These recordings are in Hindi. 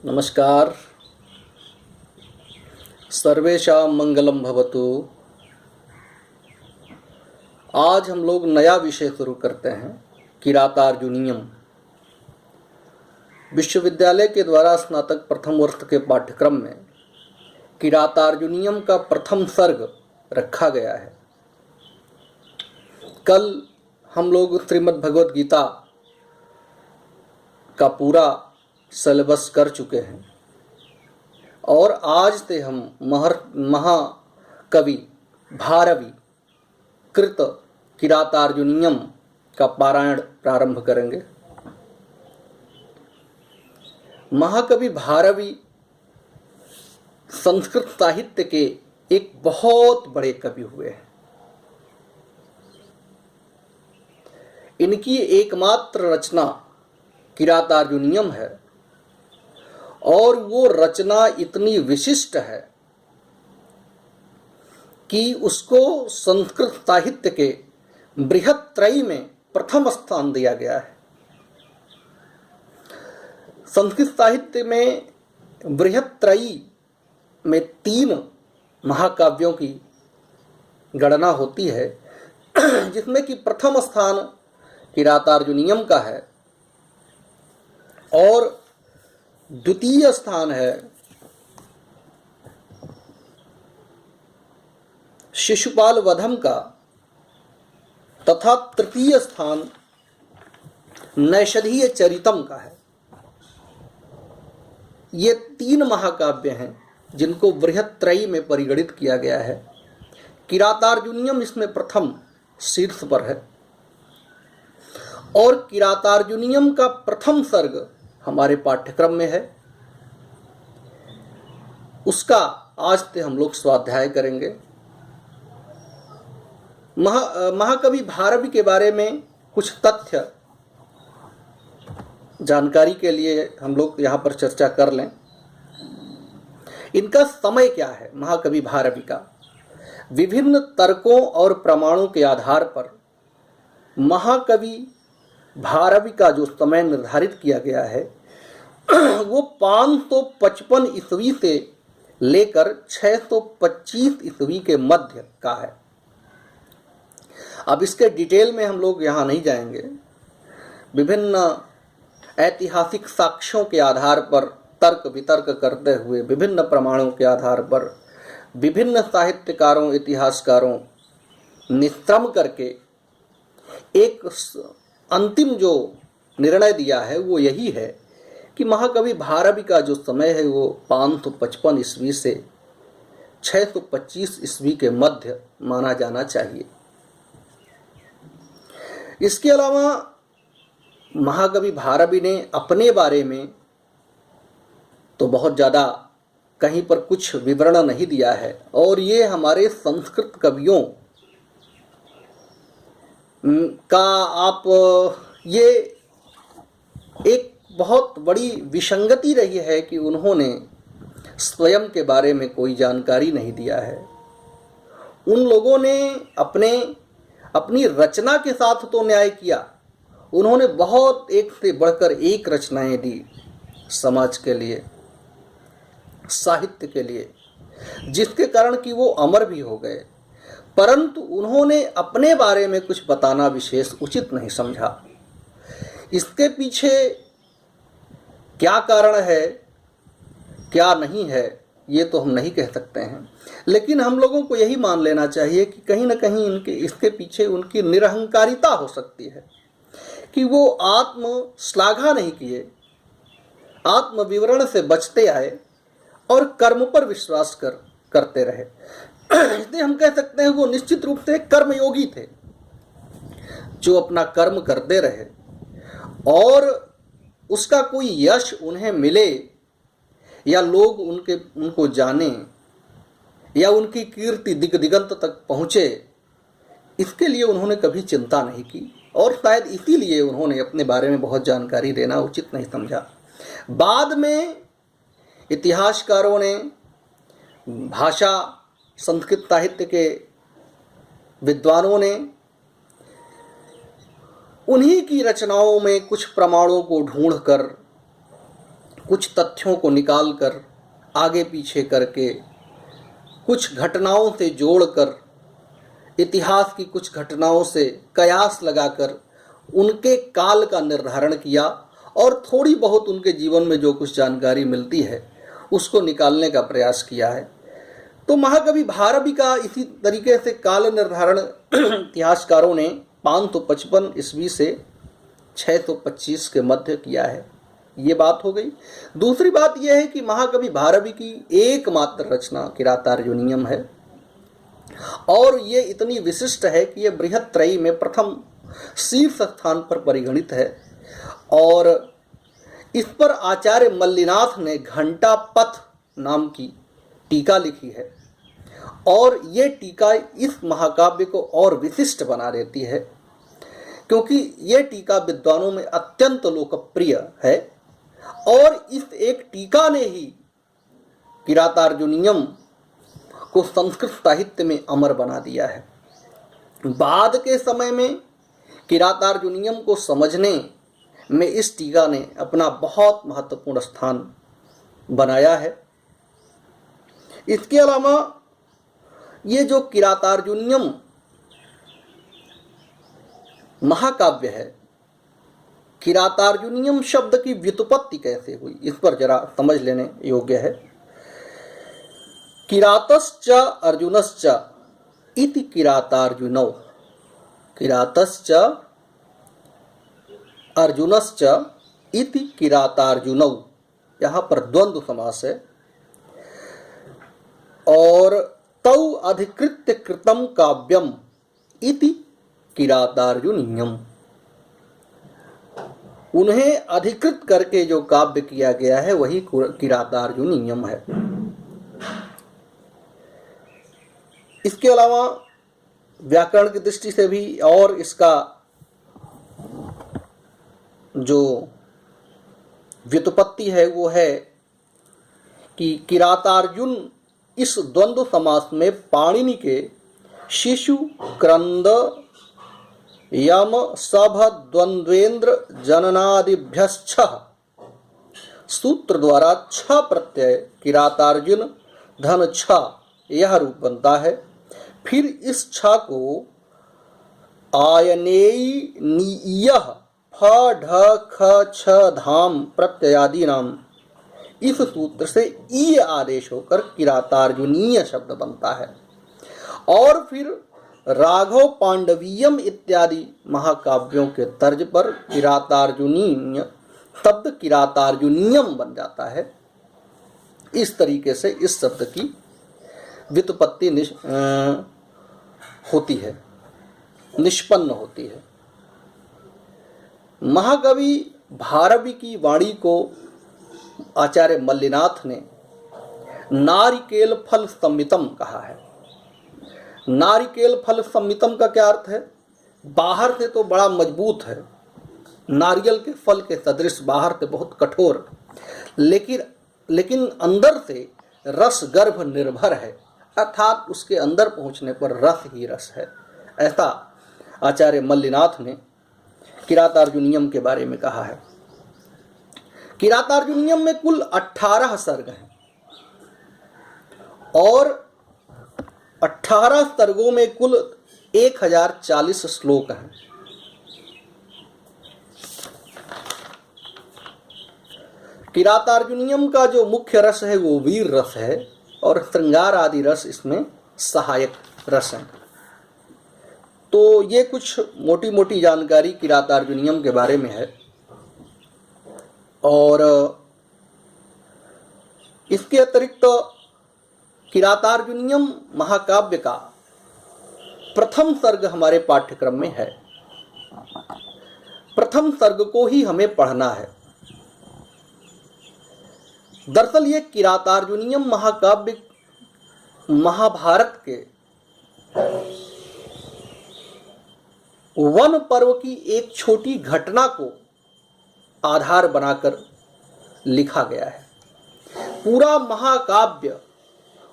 नमस्कार। सर्वेषां मंगलम भवतु। आज हम लोग नया विषय शुरू करते हैं, किरातार्जुनीयम। विश्वविद्यालय के द्वारा स्नातक प्रथम वर्ष के पाठ्यक्रम में किरातार्जुनीयम का प्रथम सर्ग रखा गया है। कल हम लोग श्रीमद् भगवद गीता का पूरा सिलेबस कर चुके हैं और आज से हम महाकवि भारवी कृत किरातार्जुनीयम का पारायण प्रारंभ करेंगे। महाकवि भारवी संस्कृत साहित्य के एक बहुत बड़े कवि हुए हैं। इनकी एकमात्र रचना किरातार्जुनीयम है और वो रचना इतनी विशिष्ट है कि उसको संस्कृत साहित्य के बृहत्त्रयी में प्रथम स्थान दिया गया है। संस्कृत साहित्य में बृहत्त्रयी में 3 महाकाव्यों की गणना होती है, जिसमें कि प्रथम स्थान किरातार्जुनीयम का है और द्वितीय स्थान है शिशुपाल वधम का तथा तृतीय स्थान नैषधीय चरितम का है। ये 3 महाकाव्य हैं जिनको बृहत्त्रयी में परिगणित किया गया है। किरातार्जुनीयम इसमें प्रथम शीर्ष पर है और किरातार्जुनीयम का प्रथम सर्ग हमारे पाठ्यक्रम में है। उसका आज से हम लोग स्वाध्याय करेंगे। महाकवि भारवी के बारे में कुछ तथ्य जानकारी के लिए हम लोग यहाँ पर चर्चा कर लें। इनका समय क्या है? महाकवि भारवी का विभिन्न तर्कों और प्रमाणों के आधार पर महाकवि भारवी का जो समय निर्धारित किया गया है वो 555 ईस्वी से लेकर 625 ईस्वी के मध्य का है। अब इसके डिटेल में हम लोग यहाँ नहीं जाएंगे। विभिन्न ऐतिहासिक साक्ष्यों के आधार पर तर्क वितर्क करते हुए, विभिन्न प्रमाणों के आधार पर विभिन्न साहित्यकारों, इतिहासकारों निश्रम करके एक अंतिम जो निर्णय दिया है वो यही है कि महाकवि भारवी का जो समय है वो 555 ईस्वी से 625 ईस्वी के मध्य माना जाना चाहिए। इसके अलावा महाकवि भारवी ने अपने बारे में तो बहुत ज़्यादा कहीं पर कुछ विवरण नहीं दिया है और ये हमारे संस्कृत कवियों का आप ये एक बहुत बड़ी विसंगति रही है कि उन्होंने स्वयं के बारे में कोई जानकारी नहीं दिया है। उन लोगों ने अपनी रचना के साथ तो न्याय किया, उन्होंने बहुत एक से बढ़कर एक रचनाएं दी समाज के लिए, साहित्य के लिए, जिसके कारण कि वो अमर भी हो गए। परंतु उन्होंने अपने बारे में कुछ बताना विशेष उचित नहीं समझा। इसके पीछे क्या कारण है, क्या नहीं है, ये तो हम नहीं कह सकते हैं, लेकिन हम लोगों को यही मान लेना चाहिए कि कहीं ना कहीं इसके पीछे उनकी निरहंकारिता हो सकती है कि वो आत्म श्लाघा नहीं किए, आत्म विवरण से बचते आए और कर्म पर विश्वास करते रहे। इसलिए हम कह सकते हैं वो निश्चित रूप से कर्मयोगी थे जो अपना कर्म करते रहे और उसका कोई यश उन्हें मिले या लोग उनको जाने या उनकी कीर्ति दिगंत तक पहुँचे, इसके लिए उन्होंने कभी चिंता नहीं की और शायद इसीलिए उन्होंने अपने बारे में बहुत जानकारी देना उचित नहीं समझा। बाद में इतिहासकारों ने, भाषा संस्कृत साहित्य के विद्वानों ने उन्हीं की रचनाओं में कुछ प्रमाणों को ढूंढकर कुछ तथ्यों को निकालकर आगे पीछे करके, कुछ घटनाओं से जोड़कर, इतिहास की कुछ घटनाओं से कयास लगाकर उनके काल का निर्धारण किया और थोड़ी बहुत उनके जीवन में जो कुछ जानकारी मिलती है उसको निकालने का प्रयास किया है। तो महाकवि भारवी का इसी तरीके से काल निर्धारण इतिहासकारों ने 555 ईस्वी से 625 के मध्य किया है। ये बात हो गई। दूसरी बात यह है कि महाकवि भारवी की एकमात्र रचना किरातार्जुनीयम है और ये इतनी विशिष्ट है कि ये बृहत्त्रयी में प्रथम शीर्ष स्थान पर परिगणित है और इस पर आचार्य मल्लिनाथ ने घंटापथ नाम की टीका लिखी है और ये टीका इस महाकाव्य को और विशिष्ट बना देती है क्योंकि ये टीका विद्वानों में अत्यंत लोकप्रिय है और इस एक टीका ने ही किरातार्जुनीयम को संस्कृत साहित्य में अमर बना दिया है। बाद के समय में किरातार्जुनीयम को समझने में इस टीका ने अपना बहुत महत्वपूर्ण स्थान बनाया है। इसके अलावा ये जो किरातार्जुनीयम महाकाव्य है, किरातार्जुनीयम शब्द की व्युत्पत्ति कैसे हुई इस पर जरा समझ लेने योग्य है। किरातश्च अर्जुनश्च इति किरातार्जुनौ, किरातश्च अर्जुनश्च इति किरातार्जुनौ, यहाँ पर द्वंद्व समास है। और तौ अधिकृत्य कृतम काव्यम इति किरातार्जुनीयम, उन्हें अधिकृत करके जो काव्य किया गया है वही किरातार्जुनीयम है। इसके अलावा व्याकरण की दृष्टि से भी और इसका जो व्युत्पत्ति है वो है कि किरातार्जुन इस द्वंद्व समास में पाणिनि के शिशु क्रंद यम सभ द्वंद्वेन्द्र जननादिभ्यश्च सूत्र द्वारा छ प्रत्यय किरातार्जुन धन छ यह रूप बनता है। फिर इस छ को आयनेयी नीयः फ ढ ख छ धाम प्रत्ययादि नाम इस सूत्र से ई आदेश होकर किरातार्जुनीय शब्द बनता है। और फिर राघव पांडवीयम इत्यादि महाकाव्यों के तर्ज पर किरातार्जुनीय शब्द किरातार्जुनीयम बन जाता है। इस तरीके से इस शब्द की व्युत्पत्ति होती है, निष्पन्न होती है। महाकवि भारवी की वाणी को आचार्य मल्लिनाथ ने नारिकेल फल संमितम कहा है। नारिकेल फल संमितम का क्या अर्थ है? बाहर से तो बड़ा मजबूत है, नारियल के फल के सदृश, बाहर से बहुत कठोर, लेकिन अंदर से रस गर्भ निर्भर है, अर्थात उसके अंदर पहुंचने पर रस ही रस है। ऐसा आचार्य मल्लिनाथ ने किरातार्जुनीयम के बारे में कहा है। किरातार्जुनीयम में कुल 18 सर्ग हैं और 18 सर्गों में कुल 1040 श्लोक हैं। किरातार्जुनीयम का जो मुख्य रस है वो वीर रस है और श्रृंगार आदि रस इसमें सहायक रस हैं। तो ये कुछ मोटी मोटी जानकारी किरातार्जुनीयम के बारे में है। और इसके अतिरिक्त किरातार्जुनीयम महाकाव्य का प्रथम सर्ग हमारे पाठ्यक्रम में है। प्रथम सर्ग को ही हमें पढ़ना है। दरअसल ये किरातार्जुनीयम महाकाव्य महाभारत के वन पर्व की एक छोटी घटना को आधार बनाकर लिखा गया है। पूरा महाकाव्य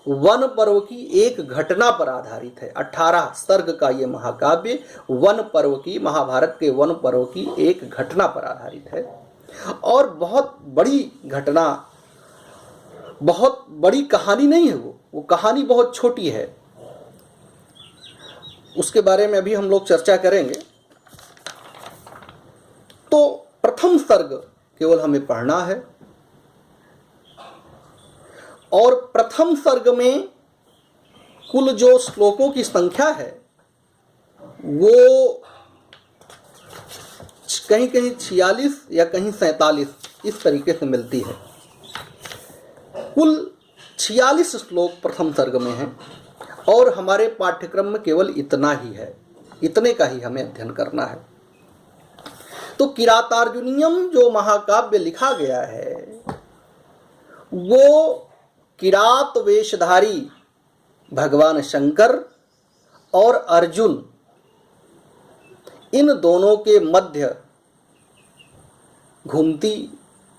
वन पर्व की एक घटना पर आधारित है। 18 सर्ग का ये महाकाव्य वन पर्व की, महाभारत के वन पर्व की एक घटना पर आधारित है। और बहुत बड़ी घटना, बहुत बड़ी कहानी नहीं है वो कहानी बहुत छोटी है। उसके बारे में अभी हम लोग चर्चा करेंगे। तो प्रथम सर्ग केवल हमें पढ़ना है और प्रथम सर्ग में कुल जो श्लोकों की संख्या है वो कहीं कहीं 46 या कहीं 47 इस तरीके से मिलती है। कुल 46 श्लोक प्रथम सर्ग में हैं और हमारे पाठ्यक्रम में केवल इतना ही है, इतने का ही हमें अध्ययन करना है। तो किरातार्जुनीयम जो महाकाव्य लिखा गया है वो किरात वेशधारी भगवान शंकर और अर्जुन इन दोनों के मध्य घूमती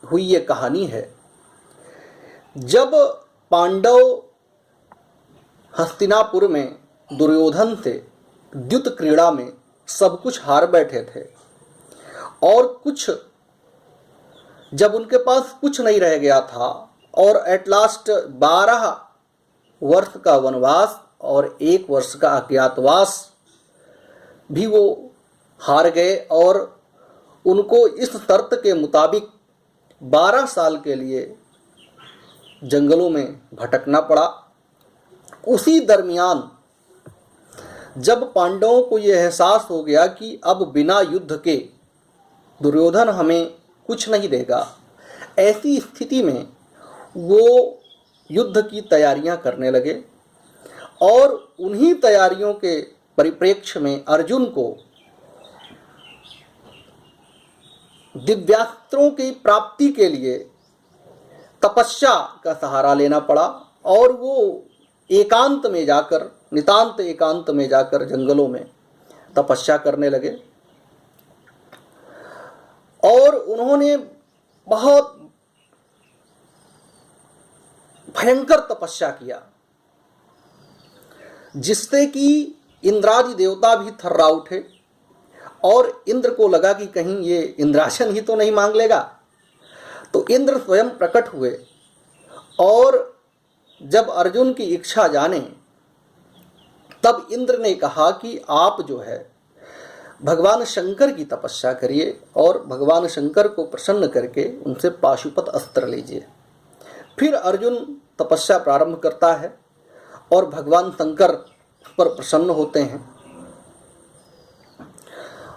हुई ये कहानी है। जब पांडव हस्तिनापुर में दुर्योधन से द्युत क्रीड़ा में सब कुछ हार बैठे थे और कुछ जब उनके पास कुछ नहीं रह गया था और एट लास्ट 12 वर्ष का वनवास और 1 वर्ष का अज्ञातवास भी वो हार गए और उनको इस शर्त के मुताबिक 12 साल के लिए जंगलों में भटकना पड़ा। उसी दरमियान जब पांडवों को यह एहसास हो गया कि अब बिना युद्ध के दुर्योधन हमें कुछ नहीं देगा, ऐसी स्थिति में वो युद्ध की तैयारियां करने लगे और उन्हीं तैयारियों के परिप्रेक्ष्य में अर्जुन को दिव्यास्त्रों की प्राप्ति के लिए तपस्या का सहारा लेना पड़ा और वो एकांत में जाकर, नितांत एकांत में जाकर जंगलों में तपस्या करने लगे और उन्होंने बहुत भयंकर तपस्या किया जिससे कि इंद्रादि देवता भी थर्रा उठे और इंद्र को लगा कि कहीं ये इंद्रासन ही तो नहीं मांग लेगा। तो इंद्र स्वयं प्रकट हुए और जब अर्जुन की इच्छा जाने तब इंद्र ने कहा कि आप जो है भगवान शंकर की तपस्या करिए और भगवान शंकर को प्रसन्न करके उनसे पाशुपत अस्त्र लीजिए। फिर अर्जुन तपस्या प्रारंभ करता है और भगवान शंकर पर प्रसन्न होते हैं।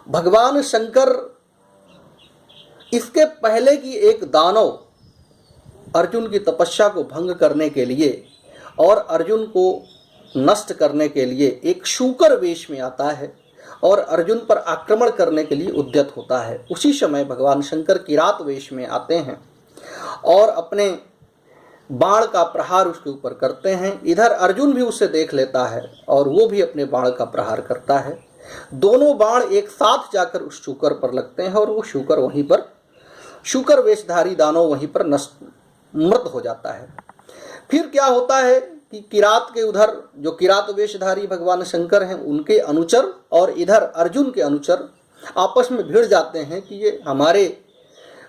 भगवान शंकर इसके पहले की एक दानव अर्जुन की तपस्या को भंग करने के लिए और अर्जुन को नष्ट करने के लिए एक शूकर वेश में आता है और अर्जुन पर आक्रमण करने के लिए उद्यत होता है। उसी समय भगवान शंकर किरात वेश में आते हैं और अपने बाण का प्रहार उसके ऊपर करते हैं। इधर अर्जुन भी उसे देख लेता है और वो भी अपने बाण का प्रहार करता है। दोनों बाण एक साथ जाकर उस शूकर पर लगते हैं और वो शूकर वहीं पर, शूकर वेशधारी दानव वहीं पर मृत हो जाता है। फिर क्या होता है कि किरात के उधर जो किरात वेशधारी भगवान शंकर हैं उनके अनुचर और इधर अर्जुन के अनुचर आपस में भिड़ जाते हैं कि ये हमारे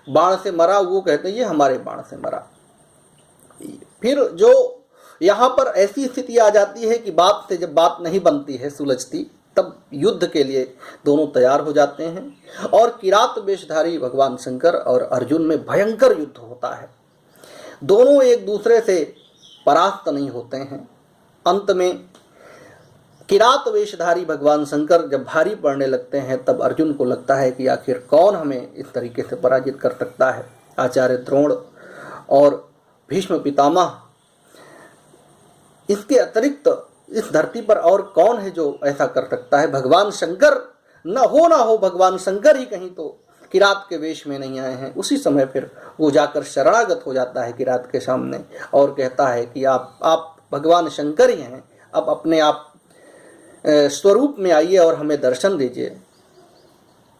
बाण से मरा, वो कहते हैं ये हमारे बाण से मरा। फिर जो यहाँ पर ऐसी स्थिति आ जाती है कि बात से जब बात नहीं बनती है, सुलझती, तब युद्ध के लिए दोनों तैयार हो जाते हैं और किरात वेशधारी भगवान शंकर और अर्जुन में भयंकर युद्ध होता है। दोनों एक दूसरे से परास्त नहीं होते हैं। अंत में किरात वेशधारी भगवान शंकर जब भारी पड़ने लगते हैं तब अर्जुन को लगता है कि आखिर कौन हमें इस तरीके से पराजित कर सकता है। आचार्य द्रोण और भीष्म पितामह, इसके अतिरिक्त इस धरती पर और कौन है जो ऐसा कर सकता है। भगवान शंकर ना हो भगवान शंकर ही कहीं तो किरात के वेश में नहीं आए हैं। उसी समय फिर वो जाकर शरणागत हो जाता है किरात के सामने और कहता है कि आप भगवान शंकर ही हैं, अब अपने आप स्वरूप में आइए और हमें दर्शन दीजिए।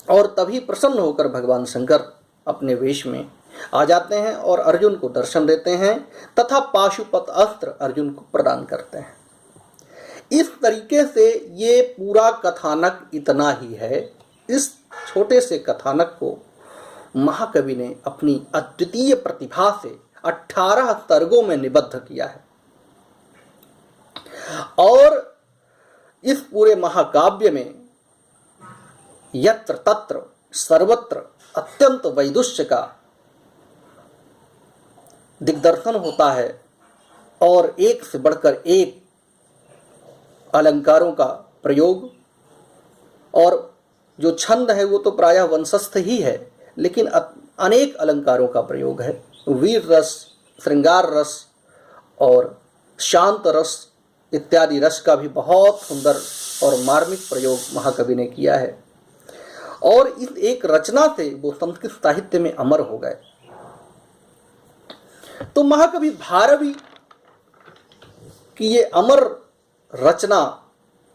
और तभी प्रसन्न होकर भगवान शंकर अपने वेश में आ जाते हैं और अर्जुन को दर्शन देते हैं तथा पाशुपत अस्त्र अर्जुन को प्रदान करते हैं। इस तरीके से ये पूरा कथानक इतना ही है। इस छोटे से कथानक को महाकवि ने अपनी अद्वितीय प्रतिभा से 18 सर्गों में निबद्ध किया है। और इस पूरे महाकाव्य में यत्र तत्र सर्वत्र अत्यंत वैदुष्य का दिग्दर्शन होता है और एक से बढ़कर एक अलंकारों का प्रयोग, और जो छंद है वो तो प्रायः वंशस्थ ही है, लेकिन अनेक अलंकारों का प्रयोग है। वीर रस, श्रृंगार रस और शांत रस इत्यादि रस का भी बहुत सुंदर और मार्मिक प्रयोग महाकवि ने किया है, और इस एक रचना से वो संस्कृत साहित्य में अमर हो गए। तो महाकवि भारवी की ये अमर रचना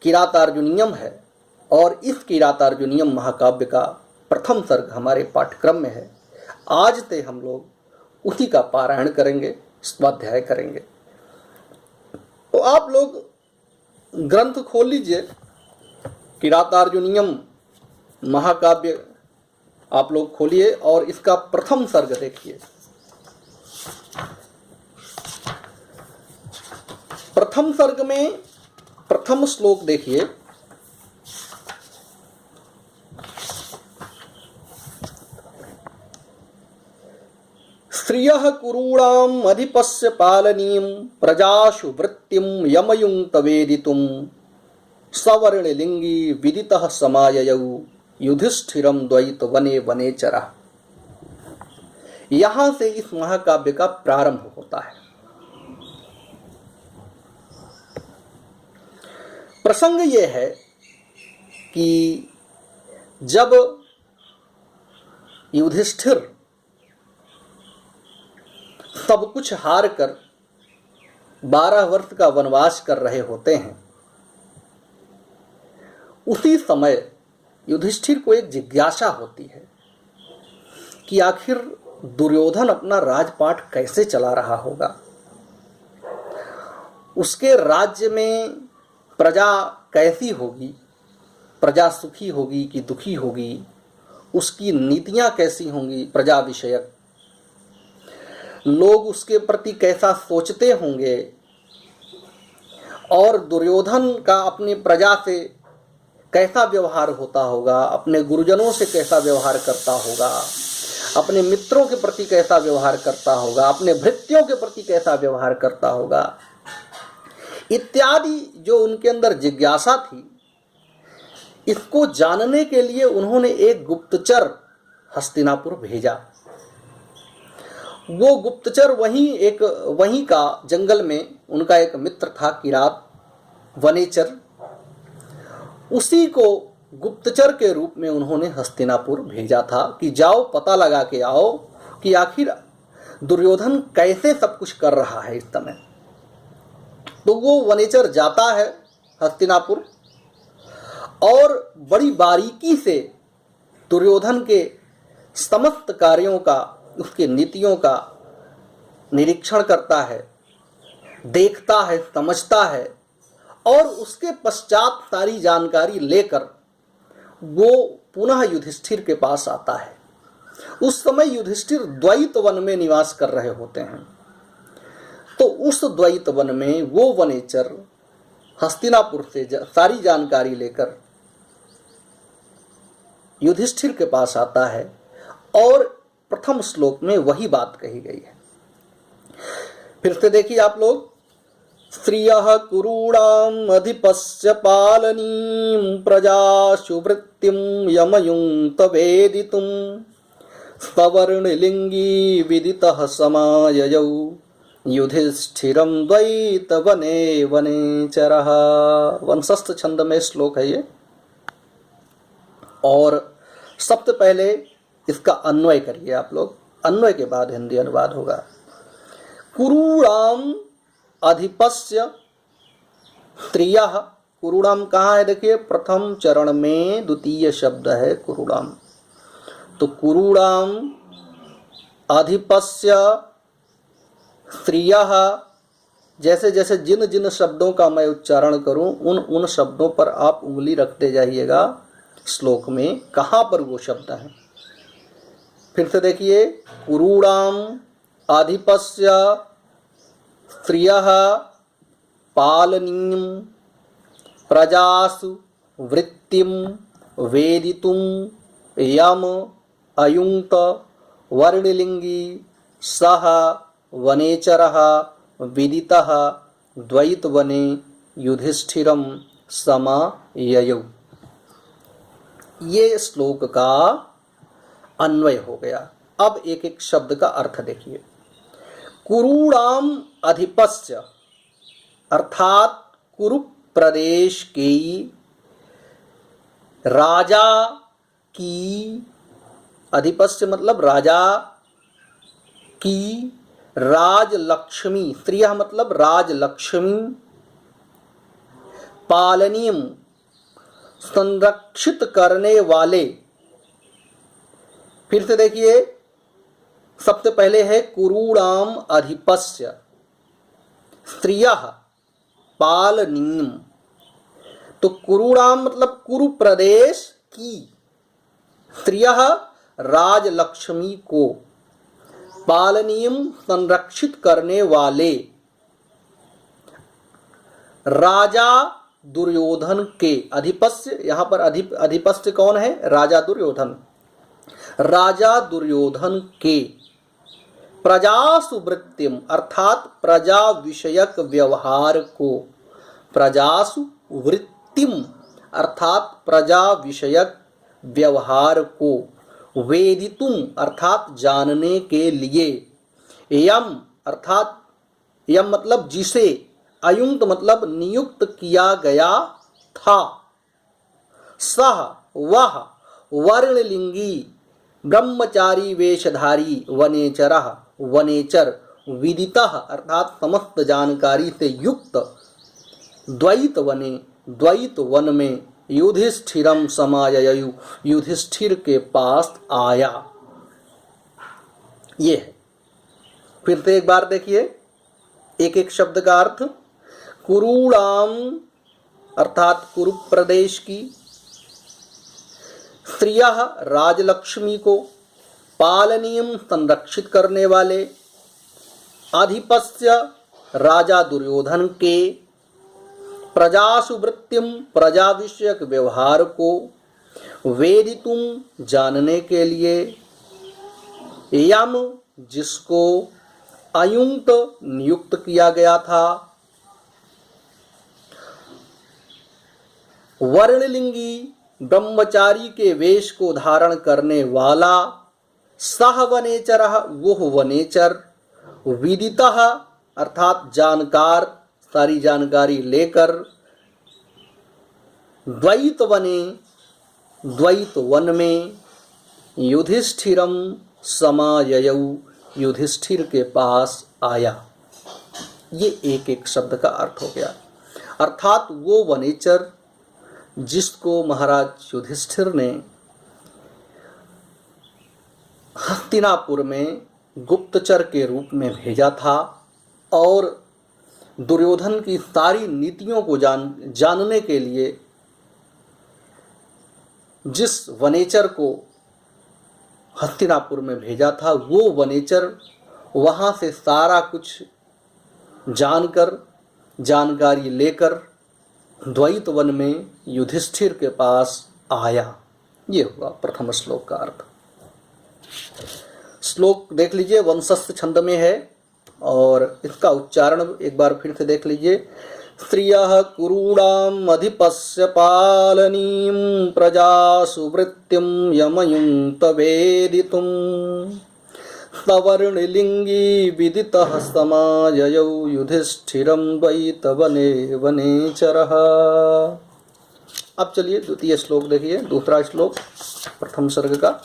किरातार्जुनीयम है, और इस किरातार्जुनीयम महाकाव्य का प्रथम सर्ग हमारे पाठ्यक्रम में है। आज से हम लोग उसी का पारायण करेंगे, स्वाध्याय करेंगे। तो आप लोग ग्रंथ खोल लीजिए, किरातार्जुनीयम महाकाव्य आप लोग खोलिए और इसका प्रथम सर्ग देखिए। प्रथम सर्ग में प्रथम श्लोक देखिए। श्रियः कुरूणाम् अधिपस्य पालनीं प्रजाशु वृत्तिं यमयुं तवेदितुं सवर्णलिंगी विदितः समाययौ युधिष्ठिरं द्वैत वने वनेचरः। यहां से इस महाकाव्य का प्रारंभ होता है। प्रसंग ये है कि जब युधिष्ठिर सब कुछ हार कर 12 वर्ष का वनवास कर रहे होते हैं, उसी समय युधिष्ठिर को एक जिज्ञासा होती है कि आखिर दुर्योधन अपना राजपाट कैसे चला रहा होगा, उसके राज्य में प्रजा कैसी होगी, प्रजा सुखी होगी कि दुखी होगी, उसकी नीतियां कैसी होंगी प्रजा विषयक, लोग उसके प्रति कैसा सोचते होंगे, और दुर्योधन का अपनी प्रजा से कैसा व्यवहार होता होगा, अपने गुरुजनों से कैसा व्यवहार करता होगा, अपने मित्रों के प्रति कैसा व्यवहार करता होगा, अपने भृत्यों के प्रति कैसा व्यवहार करता होगा, इत्यादि जो उनके अंदर जिज्ञासा थी, इसको जानने के लिए उन्होंने एक गुप्तचर हस्तिनापुर भेजा। वो गुप्तचर वहीं का जंगल में उनका एक मित्र था किरात वनेचर, उसी को गुप्तचर के रूप में उन्होंने हस्तिनापुर भेजा था कि जाओ पता लगा के आओ कि आखिर दुर्योधन कैसे सब कुछ कर रहा है इस समय। तो वो वनेचर जाता है हस्तिनापुर और बड़ी बारीकी से दुर्योधन के समस्त कार्यों का, उसके नीतियों का निरीक्षण करता है, देखता है, समझता है, और उसके पश्चात सारी जानकारी लेकर वो पुनः युधिष्ठिर के पास आता है। उस समय युधिष्ठिर द्वैत वन में निवास कर रहे होते हैं। तो उस द्वैत वन में वो वनेचर हस्तिनापुर से सारी जानकारी लेकर युधिष्ठिर के पास आता है, और प्रथम श्लोक में वही बात कही गई है। फिर से देखिए आप लोग। श्रियः कुरूणाम् अधिपस्य पालनीं प्रजाशु वृत्तिं यमयुं तवेदितुं सवर्णलिंगी विदितः समाययौ युधिष्ठिरं द्वैत वने वनेचरः। वंशस्थ छंद में श्लोक है ये, और सबसे पहले इसका अन्वय करिए आप लोग। अन्वय के बाद हिंदी अनुवाद होगा। कुरूणाम अधिपस्य स्त्रियः। कुरूणाम कहाँ है देखिए, प्रथम चरण में द्वितीय शब्द है कुरूणाम। तो कुरूणाम अधिपस्य स्त्रियः, जैसे जैसे जिन जिन शब्दों का मैं उच्चारण करूं उन शब्दों पर आप उंगली रखते जाइएगा। श्लोक में कहाँ पर वो शब्द है। फिर से देखिए, कुरूणाम अधिपस्य स्त्रियः पालनीं प्रजासु वृत्तिं वेदितुं यम अयुङ्क्त वर्णलिङ्गी सः वनेचरः विदितः द्वैतवने युधिष्ठिरं समाययौ। ये श्लोक का अन्वय हो गया। अब एक एक शब्द का अर्थ देखिए। कुरूणाम अधिपस्य अर्थात कुरु प्रदेश के राजा की, अधिपस्य मतलब राजा की राजलक्ष्मी, स्त्रियः मतलब राजलक्ष्मी, पालनीयम संरक्षित करने वाले। फिर से देखिए, सबसे पहले है कुरूणाम अधिपस्य स्त्रियः पालनीयम। तो कुरूणाम मतलब कुरु प्रदेश की, स्त्रियः राजलक्ष्मी को, पालनीयम संरक्षित करने वाले, राजा दुर्योधन के। अधिपस्य, यहाँ पर अधिपस्य कौन है? राजा दुर्योधन। राजा दुर्योधन के प्रजासु वृत्तिम अर्थात प्रजा विषयक व्यवहार को, प्रजासु वृत्तिम अर्थात प्रजा विषयक व्यवहार को, वेदितुम अर्थात जानने के लिए, यम अर्थात यम मतलब जिसे, अयुक्त मतलब नियुक्त किया गया था, सह वह वर्णलिंगी ब्रह्मचारी वेशधारी, वनेचरः वनेचर, विदितः अर्थात समस्त जानकारी से युक्त, द्वैत वने द्वैत वन में, युधिष्ठिरम समाययु युधिष्ठिर के पास आया। ये है। फिर से एक बार देखिए एक एक शब्द का अर्थ। कुरूणाम अर्थात कुरु प्रदेश की, स्त्रियः राजलक्ष्मी को, पालनीयम संरक्षित करने वाले, अधिपस्य राजा दुर्योधन के, प्रजासु वृत्तिम प्रजा विषयक व्यवहार को, वेदितुम जानने के लिए, यम जिसको, अयुक्त नियुक्त किया गया था, वर्णलिंगी ब्रह्मचारी के वेश को धारण करने वाला, सह वनेचरः वह वनेचर, विदितः अर्थात जानकार सारी जानकारी लेकर, द्वैत वने द्वैत वन में, युधिष्ठिरम समाययौ युधिष्ठिर के पास आया। ये एक एक शब्द का अर्थ हो गया। अर्थात वो वनेचर जिसको महाराज युधिष्ठिर ने हस्तिनापुर में गुप्तचर के रूप में भेजा था और दुर्योधन की सारी नीतियों को जानने के लिए जिस वनेचर को हस्तिनापुर में भेजा था, वो वनेचर वहाँ से सारा कुछ जानकर जानकारी लेकर द्वैत वन में युधिष्ठिर के पास आया। ये हुआ प्रथम श्लोक का अर्थ। श्लोक देख लीजिए, वंशस्थ छंद में है और इसका उच्चारण एक बार फिर से देख लीजिए। स्त्रियः कुरूणाम अधिपस्य पालनीं प्रजासु वृत्तिं यमयुंक्त वेदितुं सवर्णलिंगी विदितः समाययौ युधिष्ठिरं द्वैतवने वनेचरः। अब चलिए द्वितीय श्लोक देखिए, दूसरा श्लोक प्रथम सर्ग का।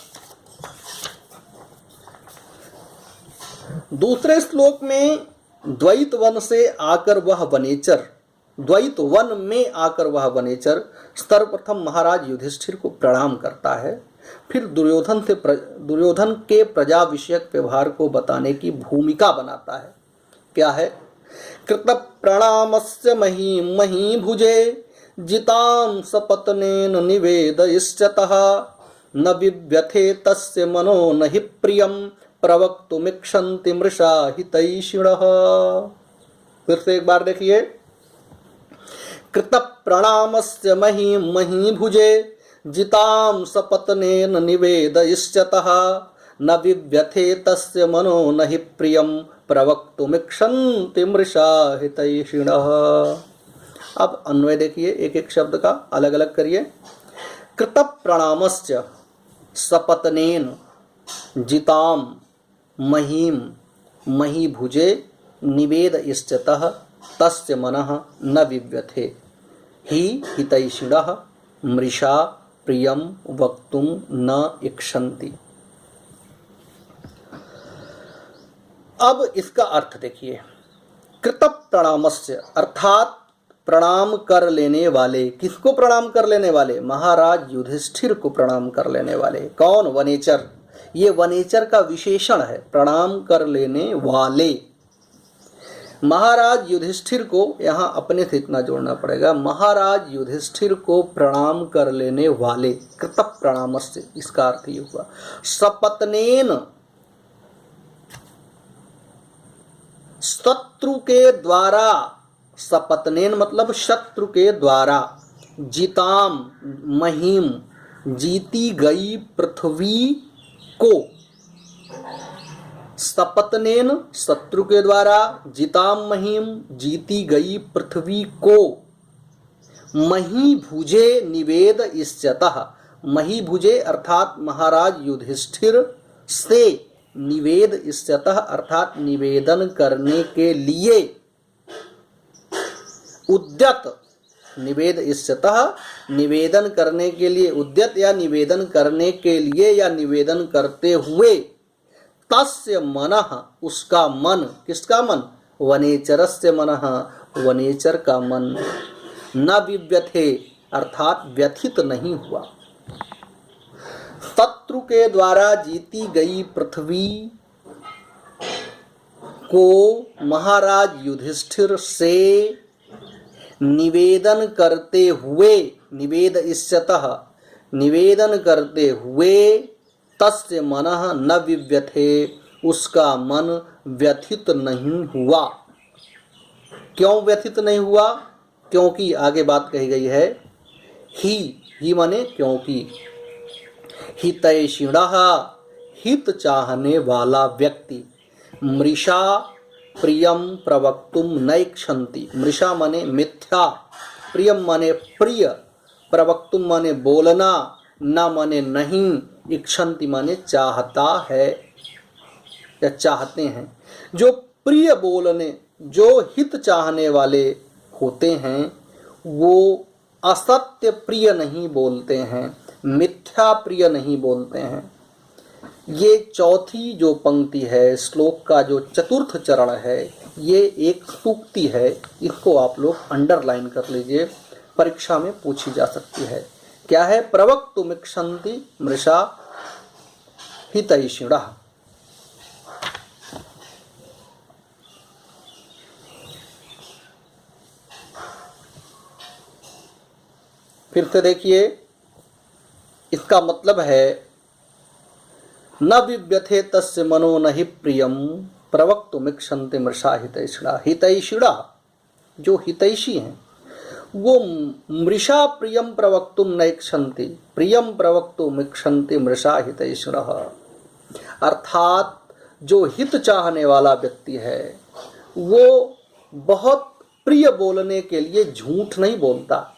दूसरे श्लोक में द्वैत वन से आकर वह वनेचर, द्वैत वन में आकर वह वनेचर सर्वप्रथम महाराज युधिष्ठिर को प्रणाम करता है। फिर दुर्योधन के प्रजा विषयक व्यवहार को बताने की भूमिका बनाता है। क्या है? कृत प्रणामस्य मही भुजे जिताम सपत्नेन निवेदयिष्यतः न विव्यथे तस्य मनो न हि प्रियं प्रवक्तुमिच्छन्ति मृषा हितैषिणः। फिर से एक बार देखिए, कृत प्रणामस्य महीभुजे जितां सपत्नेन निवेदयिष्यतः न विव्यथे तस्य मनो न हि प्रियं प्रवक्तुमिच्छन्ति मृषा हितैषिणः। अब अन्वय देखिए, एक एक शब्द का अलग अलग करिए। कृत प्रणामस्य सपत्नेन जितां महीं महीभुजे निवेदयिष्यतः तस्य मनः न विव्यथे हि हितैषिणः मृषा प्रियं वक्तुं न इच्छन्ति। अब इसका अर्थ देखिए, कृत प्रणामस्य अर्थात प्रणाम कर लेने वाले। किसको प्रणाम कर लेने वाले? महाराज युधिष्ठिर को प्रणाम कर लेने वाले। कौन? वनेचर। ये वनेचर का विशेषण है, प्रणाम कर लेने वाले। महाराज युधिष्ठिर को यहाँ अपने से इतना जोड़ना पड़ेगा, महाराज युधिष्ठिर को प्रणाम कर लेने वाले। कृत प्रणामस्य, इसका अर्थ ये हुआ। सपत्नेन, शत्रु के द्वारा, सपत्नेन मतलब शत्रु के द्वारा, जिताम महीम जीती गई पृथ्वी को, सपत्नेन शत्रु के द्वारा, जिताम महीम जीती गई पृथ्वी को, महीभुजे निवेद इष्यतः, महीभुजे अर्थात महाराज युधिष्ठिर से, निवेद इष्यतः अर्थात निवेदन करने के लिए, उद्यत, निवेद इष्यतः निवेदन करने के लिए, उद्यत या निवेदन करने के लिए या निवेदन करते हुए, तस्य मनः उसका मन, किसका मन? वनेचरस्य मनः, वनेचर का मन, न विव्यथे अर्थात व्यथित नहीं हुआ। शत्रु के द्वारा जीती गई पृथ्वी को महाराज युधिष्ठिर से निवेदन करते हुए, निवेद इष्यतः निवेदन करते हुए, तस्य मनः न विव्यथे उसका मन व्यथित नहीं हुआ। क्यों व्यथित नहीं हुआ? क्योंकि आगे बात कही गई है, ही माने क्योंकि, हितैषिणः हित चाहने वाला व्यक्ति, मृषा प्रियम प्रवक्तुम नैक्षन्ति। मृषा माने मिथ्या, प्रियम माने प्रिय, प्रवक्तुम माने बोलना, न माने नहीं, इच्छन्ति माने चाहता है या चाहते हैं। जो प्रिय बोलने, जो हित चाहने वाले होते हैं वो असत्य प्रिय नहीं बोलते हैं, मिथ्या प्रिय नहीं बोलते हैं। ये चौथी जो पंक्ति है श्लोक का, जो चतुर्थ चरण है, ये एक सूक्ति है। इसको आप लोग अंडरलाइन कर लीजिए, परीक्षा में पूछी जा सकती है। क्या है? प्रवक्तुमिच्छन्ति मृषा हितैषिणः। फिर से देखिए, इसका मतलब है न विव्यथे तस्य मनो न हि प्रियम प्रवक्तुमिच्छन्ति मृषा हितैषिणः। हितैषिणः जो हितैषी हैं वो मृषा प्रियम प्रवक्तुम नैक्षन्ति, प्रियम प्रवक्तुमिच्छन्ति मृषा हितैषिणः। अर्थात जो हित चाहने वाला व्यक्ति है वो बहुत प्रिय बोलने के लिए झूठ नहीं बोलता,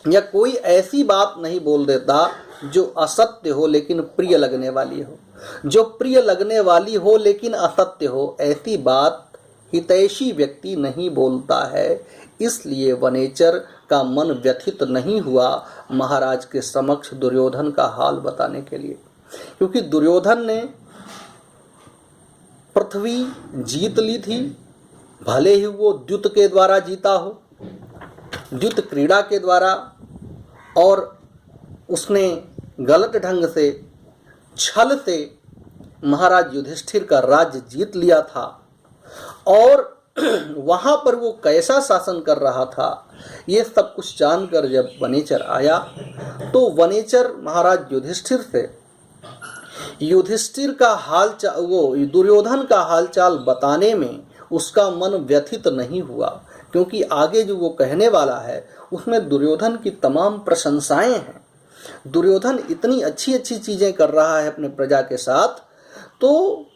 या कोई ऐसी बात नहीं बोल देता जो असत्य हो लेकिन प्रिय लगने वाली हो, जो प्रिय लगने वाली हो लेकिन असत्य हो, ऐसी बात हितैषी व्यक्ति नहीं बोलता है। इसलिए वनेचर का मन व्यथित नहीं हुआ महाराज के समक्ष दुर्योधन का हाल बताने के लिए, क्योंकि दुर्योधन ने पृथ्वी जीत ली थी, भले ही वो द्युत के द्वारा जीता हो, द्युत क्रीड़ा के द्वारा, और उसने गलत ढंग से, छल से महाराज युधिष्ठिर का राज्य जीत लिया था। और वहाँ पर वो कैसा शासन कर रहा था, ये सब कुछ जानकर जब वनेचर आया तो वनेचर महाराज युधिष्ठिर से युधिष्ठिर का हालचाल, वो दुर्योधन का हालचाल बताने में उसका मन व्यथित नहीं हुआ, क्योंकि आगे जो वो कहने वाला है उसमें दुर्योधन की तमाम प्रशंसाएं हैं। दुर्योधन इतनी अच्छी अच्छी चीजें कर रहा है अपने प्रजा के साथ, तो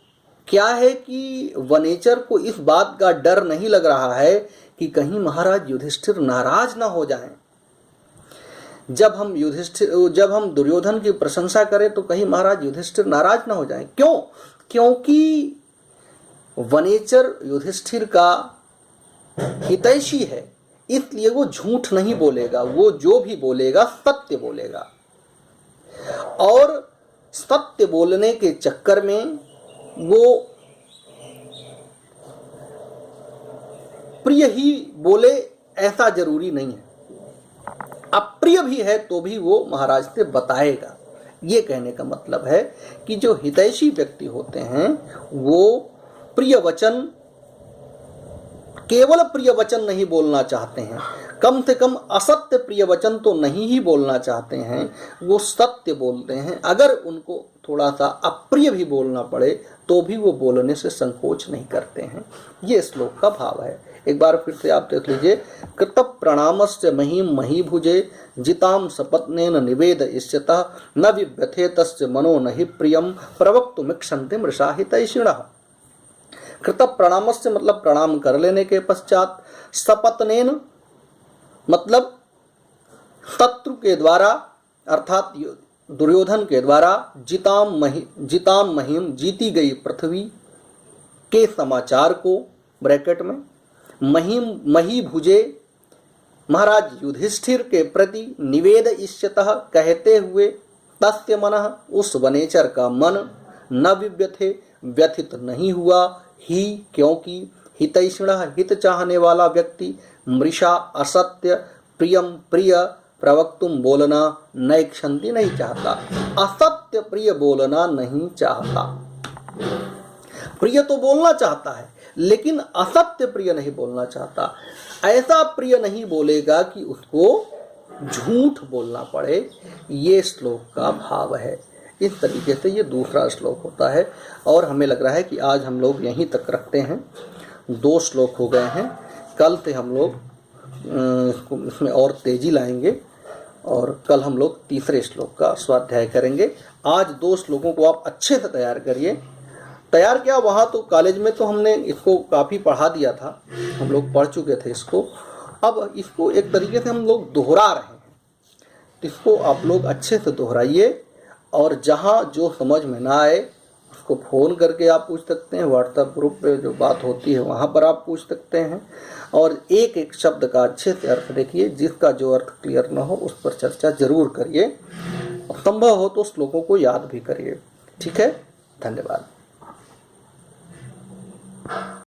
क्या है कि वनेचर को इस बात का डर नहीं लग रहा है कि कहीं महाराज युधिष्ठिर नाराज ना हो जाएं। जब हम दुर्योधन की प्रशंसा करें तो कहीं महाराज युधिष्ठिर नाराज ना हो जाएं। क्यों? क्योंकि वनेचर युधिष्ठिर का हितैषी है, इसलिए वो झूठ नहीं बोलेगा, वो जो भी बोलेगा सत्य बोलेगा। और सत्य बोलने के चक्कर में वो प्रिय ही बोले ऐसा जरूरी नहीं है, अप्रिय भी है तो भी वो महाराज से बताएगा। ये कहने का मतलब है कि जो हितैषी व्यक्ति होते हैं वो प्रिय वचन, केवल प्रिय वचन नहीं बोलना चाहते हैं, कम से कम असत्य प्रिय वचन तो नहीं ही बोलना चाहते हैं, वो सत्य बोलते हैं। अगर उनको थोड़ा सा अप्रिय भी बोलना पड़े तो भी वो बोलने से संकोच नहीं करते हैं। ये श्लोक का भाव है। एक बार फिर से आप देख लीजिए। कृत प्रणामस्य महीम महीभुजे जिताम सपत्नेन निवेद इष्यतः न विव्यथे तस्य मनो नहि प्रियम प्रवक्तुमिक्षन्ति मृषा हितैषिणः। कृत प्रणामस्य मतलब प्रणाम कर लेने के पश्चात, सपत्नेन मतलब शत्रु के द्वारा अर्थात दुर्योधन के द्वारा, जिताम महीम जीती गई पृथ्वी के समाचार को ब्रैकेट में, महीभुजे महाराज युधिष्ठिर के प्रति, निवेद इष्यतः कहते हुए, तस्य मनः उस वनेचर का मन, न विव्यथे व्यथित नहीं हुआ, ही क्योंकि, हितैषिणः हित चाहने वाला व्यक्ति, मृषा असत्य, प्रियम प्रिय, प्रवक्तुम बोलना, नैक्षन्ति नहीं चाहता, असत्य प्रिय बोलना नहीं चाहता। प्रिय तो बोलना चाहता है लेकिन असत्य प्रिय नहीं बोलना चाहता। ऐसा प्रिय नहीं बोलेगा कि उसको झूठ बोलना पड़े। ये श्लोक का भाव है। इस तरीके से ये दूसरा श्लोक होता है और हमें लग रहा है कि आज हम लोग यहीं तक रखते हैं। 2 श्लोक हो गए हैं। कल से हम लोग इसमें और तेजी लाएंगे और कल हम लोग तीसरे श्लोक का स्वाध्याय करेंगे। आज 2 श्लोकों को आप अच्छे से तैयार करिए। तैयार क्या, वहाँ तो कॉलेज में तो हमने इसको काफ़ी पढ़ा दिया था, हम लोग पढ़ चुके थे इसको। अब इसको एक तरीके से हम लोग दोहरा रहे हैं, तो इसको आप लोग अच्छे से दोहराइए और जहाँ जो समझ में ना आए उसको फ़ोन करके आप पूछ सकते हैं। व्हाट्सएप ग्रुप पे जो बात होती है वहाँ पर आप पूछ सकते हैं और एक एक शब्द का अच्छे से अर्थ देखिए। जिसका जो अर्थ क्लियर ना हो उस पर चर्चा जरूर करिए। संभव हो तो श्लोकों को याद भी करिए। ठीक है, धन्यवाद।